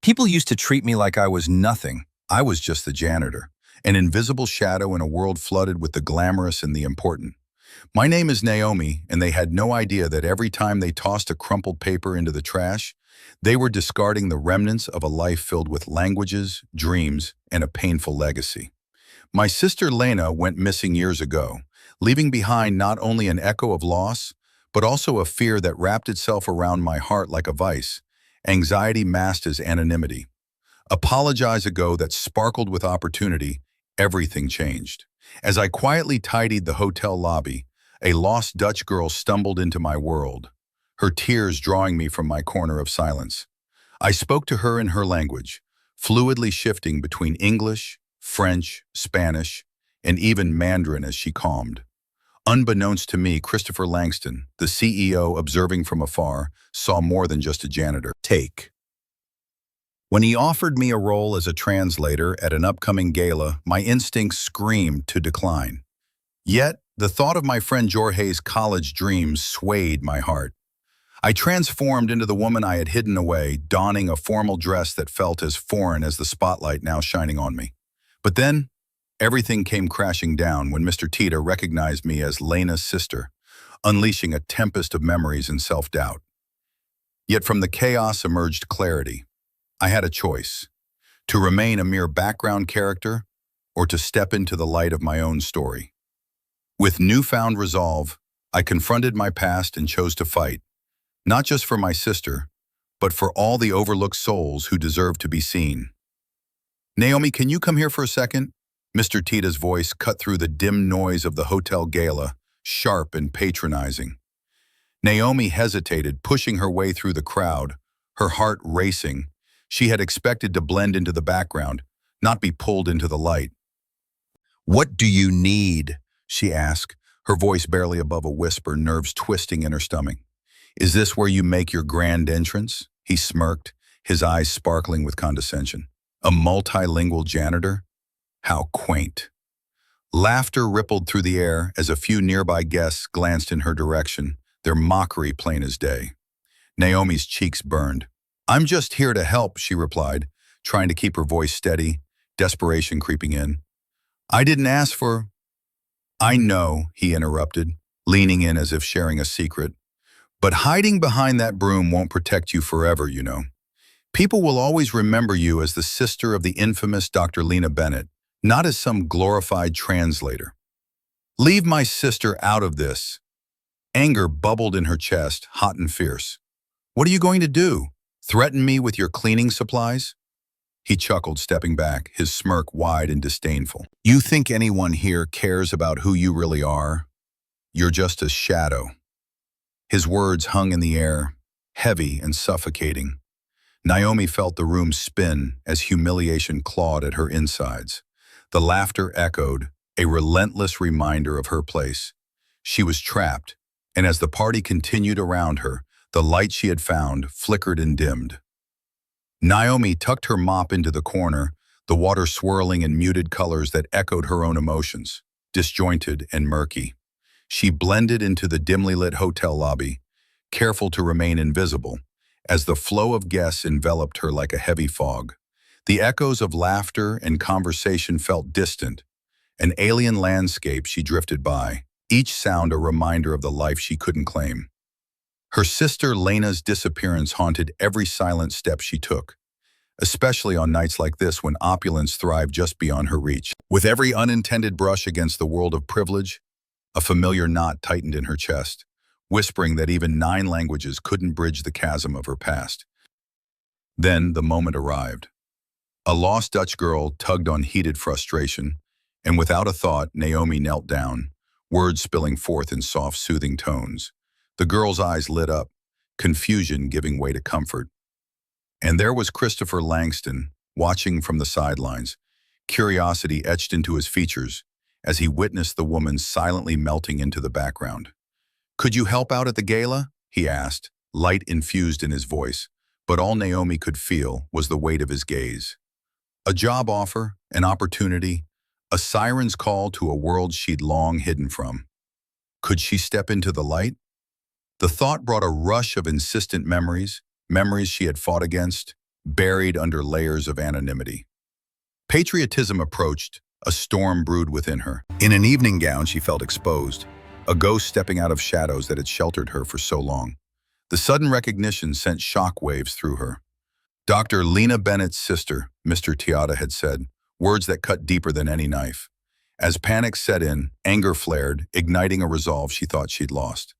People used to treat me like I was nothing. I was just the janitor, an invisible shadow in a world flooded with the glamorous and the important. My name is Naomi, and they had no idea that every time they tossed a crumpled paper into the trash, they were discarding the remnants of a life filled with languages, dreams, and a painful legacy. My sister Lena went missing years ago, leaving behind not only an echo of loss, but also a fear that wrapped itself around my heart like a vice, anxiety masked as anonymity. Apologize ago that sparkled with opportunity, everything changed. As I quietly tidied the hotel lobby, a lost Dutch girl stumbled into my world, her tears drawing me from my corner of silence. I spoke to her in her language, fluidly shifting between English, French, Spanish, and even Mandarin as she calmed. Unbeknownst to me, Christopher Langston, the CEO observing from afar, saw more than just a janitor. When he offered me a role as a translator at an upcoming gala, my instincts screamed to decline. Yet, the thought of my friend Jorge's college dreams swayed my heart. I transformed into the woman I had hidden away, donning a formal dress that felt as foreign as the spotlight now shining on me. But then, everything came crashing down when Mr. Tita recognized me as Lena's sister, unleashing a tempest of memories and self-doubt. Yet from the chaos emerged clarity. I had a choice: to remain a mere background character or to step into the light of my own story. With newfound resolve, I confronted my past and chose to fight, not just for my sister, but for all the overlooked souls who deserve to be seen. "Naomi, can you come here for a second?" Mr. Tita's voice cut through the dim noise of the hotel gala, sharp and patronizing. Naomi hesitated, pushing her way through the crowd, her heart racing. She had expected to blend into the background, not be pulled into the light. "What do you need?" she asked, her voice barely above a whisper, nerves twisting in her stomach. "Is this where you make your grand entrance?" He smirked, his eyes sparkling with condescension. "A multilingual janitor? How quaint." Laughter rippled through the air as a few nearby guests glanced in her direction, their mockery plain as day. Naomi's cheeks burned. "I'm just here to help," she replied, trying to keep her voice steady, desperation creeping in. "I didn't ask for—" "I know," he interrupted, leaning in as if sharing a secret. "But hiding behind that broom won't protect you forever, you know. People will always remember you as the sister of the infamous Dr. Lena Bennett, not as some glorified translator. Leave my sister out of this." Anger bubbled in her chest, hot and fierce. "What are you going to do? Threaten me with your cleaning supplies?" He chuckled, stepping back, his smirk wide and disdainful. "You think anyone here cares about who you really are? You're just a shadow." His words hung in the air, heavy and suffocating. Naomi felt the room spin as humiliation clawed at her insides. The laughter echoed, a relentless reminder of her place. She was trapped, and as the party continued around her, the light she had found flickered and dimmed. Naomi tucked her mop into the corner, the water swirling in muted colors that echoed her own emotions, disjointed and murky. She blended into the dimly lit hotel lobby, careful to remain invisible, as the flow of guests enveloped her like a heavy fog. The echoes of laughter and conversation felt distant, an alien landscape she drifted by, each sound a reminder of the life she couldn't claim. Her sister Lena's disappearance haunted every silent step she took, especially on nights like this when opulence thrived just beyond her reach. With every unintended brush against the world of privilege, a familiar knot tightened in her chest, whispering that even 9 languages couldn't bridge the chasm of her past. Then the moment arrived. A lost Dutch girl tugged on heated frustration, and without a thought, Naomi knelt down, words spilling forth in soft, soothing tones. The girl's eyes lit up, confusion giving way to comfort. And there was Christopher Langston, watching from the sidelines, curiosity etched into his features as he witnessed the woman silently melting into the background. "Could you help out at the gala?" he asked, light infused in his voice, but all Naomi could feel was the weight of his gaze. A job offer, an opportunity, a siren's call to a world she'd long hidden from. Could she step into the light? The thought brought a rush of insistent memories, memories she had fought against, buried under layers of anonymity. Patriotism approached, a storm brewed within her. In an evening gown, she felt exposed, a ghost stepping out of shadows that had sheltered her for so long. The sudden recognition sent shockwaves through her. Dr. Lena Bennett's sister, Mr. Tiata had said, words that cut deeper than any knife. As panic set in, anger flared, igniting a resolve she thought she'd lost.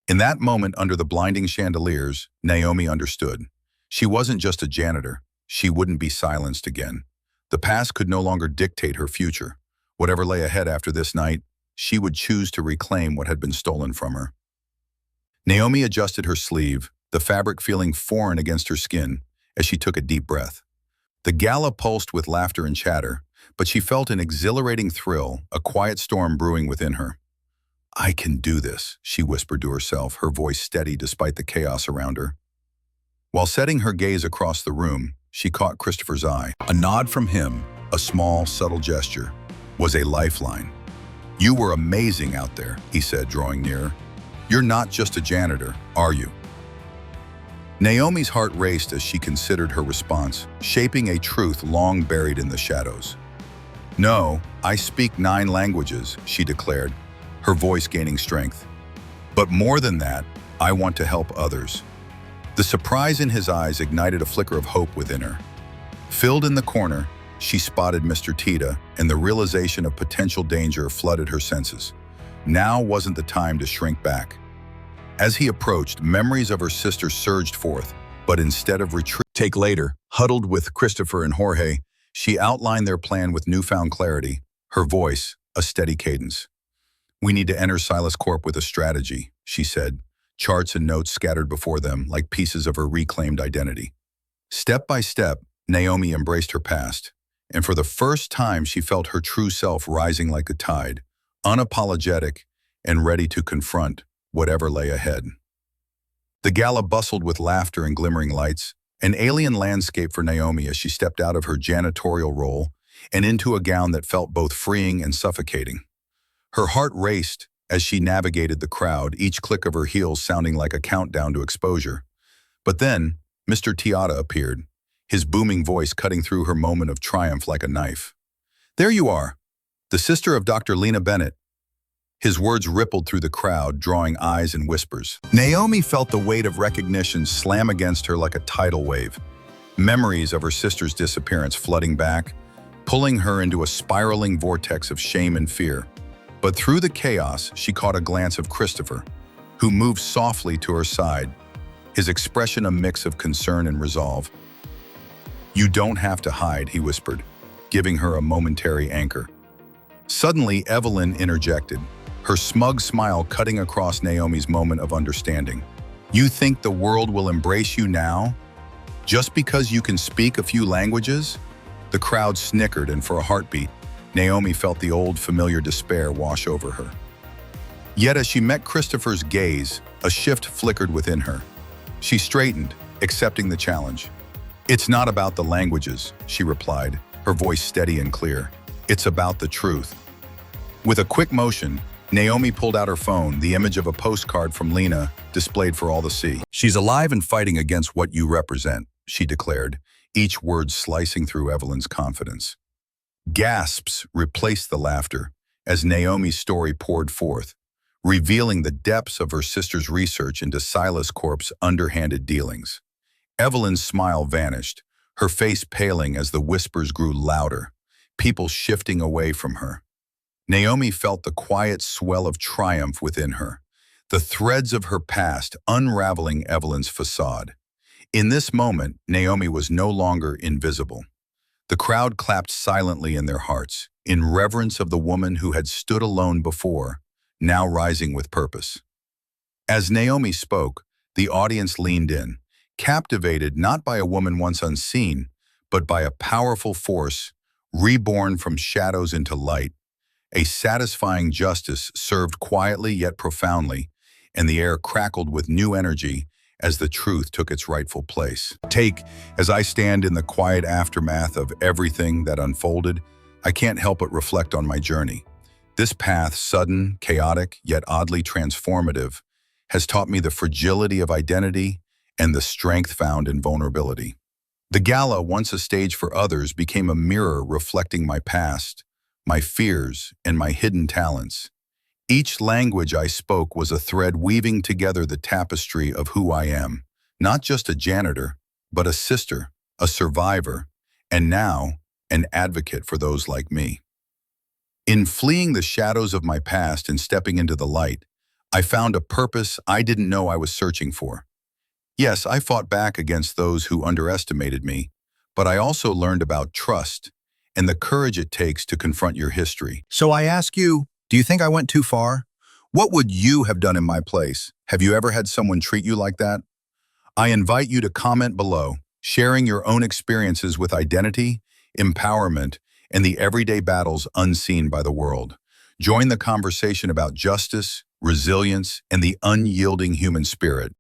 In that moment under the blinding chandeliers, Naomi understood. She wasn't just a janitor. She wouldn't be silenced again. The past could no longer dictate her future. Whatever lay ahead after this night, she would choose to reclaim what had been stolen from her. Naomi adjusted her sleeve, the fabric feeling foreign against her skin, as she took a deep breath. The gala pulsed with laughter and chatter, but she felt an exhilarating thrill, a quiet storm brewing within her. "I can do this," she whispered to herself, her voice steady despite the chaos around her. While setting her gaze across the room, she caught Christopher's eye. A nod from him, a small, subtle gesture, was a lifeline. "You were amazing out there," he said, drawing nearer. "You're not just a janitor, are you?" Naomi's heart raced as she considered her response, shaping a truth long buried in the shadows. "No, I speak 9 languages," she declared, her voice gaining strength. "But more than that, I want to help others." The surprise in his eyes ignited a flicker of hope within her. Filled in the corner, she spotted Mr. Tita, and the realization of potential danger flooded her senses. Now wasn't the time to shrink back. As he approached, memories of her sister surged forth, but instead of retreat, take later, huddled with Christopher and Jorge, she outlined their plan with newfound clarity, her voice a steady cadence. "We need to enter Silas Corp with a strategy," she said, charts and notes scattered before them like pieces of her reclaimed identity. Step by step, Naomi embraced her past, and for the first time she felt her true self rising like a tide, unapologetic and ready to confront whatever lay ahead. The gala bustled with laughter and glimmering lights, an alien landscape for Naomi as she stepped out of her janitorial role and into a gown that felt both freeing and suffocating. Her heart raced as she navigated the crowd, each click of her heels sounding like a countdown to exposure. But then, Mr. Tiata appeared, his booming voice cutting through her moment of triumph like a knife. "There you are, the sister of Dr. Lena Bennett." His words rippled through the crowd, drawing eyes and whispers. Naomi felt the weight of recognition slam against her like a tidal wave. Memories of her sister's disappearance flooding back, pulling her into a spiraling vortex of shame and fear. But through the chaos, she caught a glance of Christopher, who moved softly to her side, his expression a mix of concern and resolve. "You don't have to hide," he whispered, giving her a momentary anchor. Suddenly, Evelyn interjected, her smug smile cutting across Naomi's moment of understanding. "You think the world will embrace you now? Just because you can speak a few languages?" The crowd snickered, and for a heartbeat, Naomi felt the old familiar despair wash over her. Yet as she met Christopher's gaze, a shift flickered within her. She straightened, accepting the challenge. "It's not about the languages," she replied, her voice steady and clear. "It's about the truth." With a quick motion, Naomi pulled out her phone, the image of a postcard from Lena displayed for all to see. "She's alive and fighting against what you represent," she declared, each word slicing through Evelyn's confidence. Gasps replaced the laughter as Naomi's story poured forth, revealing the depths of her sister's research into Silas Corp's underhanded dealings. Evelyn's smile vanished, her face paling as the whispers grew louder, people shifting away from her. Naomi felt the quiet swell of triumph within her, the threads of her past unraveling Evelyn's facade. In this moment, Naomi was no longer invisible. The crowd clapped silently in their hearts, in reverence of the woman who had stood alone before, now rising with purpose. As Naomi spoke, the audience leaned in, captivated not by a woman once unseen, but by a powerful force, reborn from shadows into light. A satisfying justice served quietly yet profoundly, and the air crackled with new energy as the truth took its rightful place. As I stand in the quiet aftermath of everything that unfolded, I can't help but reflect on my journey. This path, sudden, chaotic, yet oddly transformative, has taught me the fragility of identity and the strength found in vulnerability. The gala, once a stage for others, became a mirror reflecting my past, my fears, and my hidden talents. Each language I spoke was a thread weaving together the tapestry of who I am, not just a janitor, but a sister, a survivor, and now an advocate for those like me. In fleeing the shadows of my past and stepping into the light, I found a purpose I didn't know I was searching for. Yes, I fought back against those who underestimated me, but I also learned about trust and the courage it takes to confront your history. So I ask you, do you think I went too far? What would you have done in my place? Have you ever had someone treat you like that? I invite you to comment below, sharing your own experiences with identity, empowerment, and the everyday battles unseen by the world. Join the conversation about justice, resilience, and the unyielding human spirit.